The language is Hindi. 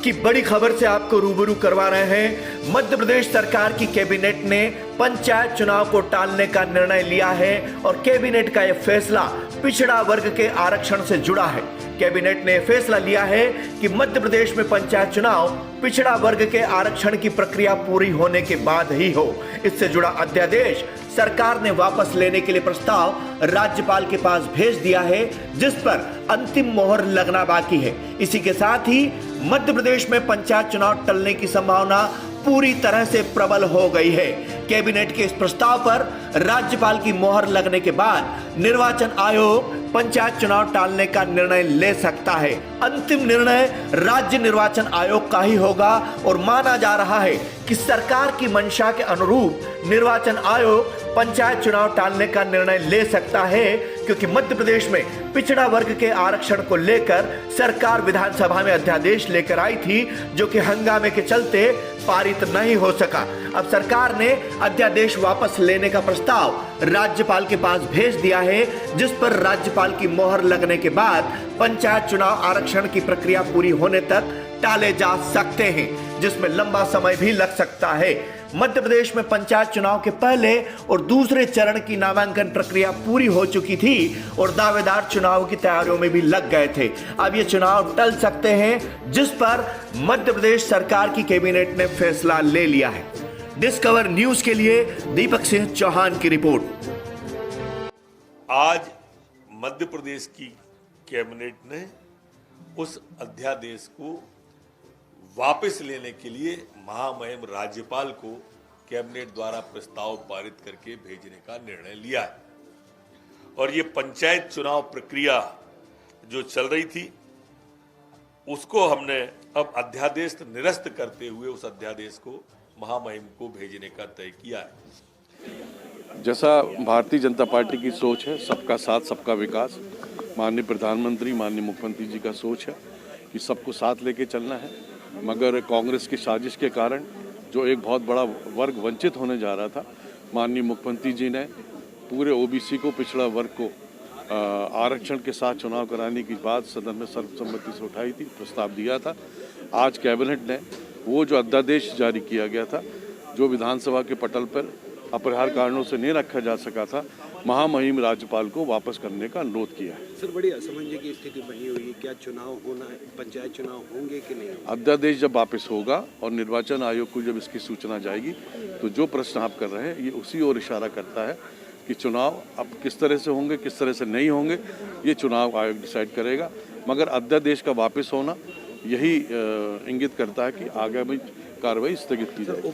की बड़ी खबर से आपको रूबरू करवा रहे हैं। मध्य प्रदेश सरकार की कैबिनेट ने पंचायत चुनाव को टालने का निर्णय लिया है और कैबिनेट का यह फैसला पिछड़ा वर्ग के आरक्षण से जुड़ा है। कैबिनेट ने फैसला लिया है कि मध्य प्रदेश में पंचायत चुनाव पिछड़ा वर्ग के आरक्षण की प्रक्रिया पूरी होने के बाद ही हो। इससे जुड़ा अध्यादेश सरकार ने वापस लेने के लिए प्रस्ताव राज्यपाल के पास भेज दिया है, जिस पर अंतिम मोहर लगना बाकी है। इसी के साथ ही मध्य प्रदेश में पंचायत चुनाव टलने की संभावना पूरी तरह से प्रबल हो गई है। कैबिनेट के इस प्रस्ताव पर राज्यपाल की मोहर लगने के बाद निर्वाचन आयोग पंचायत चुनाव टालने का निर्णय ले सकता है। अंतिम निर्णय राज्य निर्वाचन आयोग का ही होगा और माना जा रहा है कि सरकार की मंशा के अनुरूप निर्वाचन आयोग पंचायत चुनाव टालने का निर्णय ले सकता है, क्योंकि मध्य प्रदेश में पिछड़ा वर्ग के आरक्षण को लेकर सरकार विधानसभा में अध्यादेश लेकर आई थी, जो कि हंगामे के चलते पारित नहीं हो सका। अब सरकार ने अध्यादेश वापस लेने का प्रस्ताव राज्यपाल के पास भेज दिया है, जिस पर राज्यपाल की मोहर लगने के बाद पंचायत चुनाव आरक्षण की प्रक्रिया पूरी होने तक टाले जा सकते हैं, जिसमें लंबा समय भी लग सकता है। मध्य प्रदेश में पंचायत चुनाव के पहले और दूसरे चरण की नामांकन प्रक्रिया पूरी हो चुकी थी और दावेदार चुनाव की तैयारियों में भी लग गए थे। अब ये चुनाव टल सकते हैं, जिस पर मध्य प्रदेश सरकार की कैबिनेट ने फैसला ले लिया है। डिस्कवर न्यूज के लिए दीपक सिंह चौहान की रिपोर्ट। आज मध्य प्रदेश की कैबिनेट ने उस अध्यादेश को वापस लेने के लिए महामहिम राज्यपाल को कैबिनेट द्वारा प्रस्ताव पारित करके भेजने का निर्णय लिया है। और ये पंचायत चुनाव प्रक्रिया जो चल रही थी, उसको हमने अब अध्यादेश निरस्त करते हुए उस अध्यादेश को महामहिम को भेजने का तय किया है। जैसा भारतीय जनता पार्टी की सोच है, सबका साथ सबका विकास, माननीय प्रधानमंत्री माननीय मुख्यमंत्री जी का सोच है कि सबको साथ लेके चलना है, मगर कांग्रेस की साजिश के कारण जो एक बहुत बड़ा वर्ग वंचित होने जा रहा था, माननीय मुख्यमंत्री जी ने पूरे ओबीसी को, पिछड़ा वर्ग को आरक्षण के साथ चुनाव कराने की बात सदन में सर्वसम्मति से उठाई थी, प्रस्ताव दिया था। आज कैबिनेट ने वो जो अध्यादेश जारी किया गया था, जो विधानसभा के पटल पर अपरिहार्य कारणों से नहीं रखा जा सका था, महामहिम राज्यपाल को वापस करने का अनुरोध किया है। सर, बड़ी असमंजस की स्थिति बनी हुई है, क्या चुनाव होना है, पंचायत चुनाव होंगे कि नहीं? अध्यादेश जब वापस होगा और निर्वाचन आयोग को जब इसकी सूचना जाएगी, तो जो प्रश्न आप कर रहे हैं ये उसी ओर इशारा करता है कि चुनाव अब किस तरह से होंगे, किस तरह से नहीं होंगे, ये चुनाव आयोग डिसाइड करेगा। मगर अध्यादेश का वापस होना यही इंगित करता है कि आगामी कार्रवाई स्थगित की जाएगी।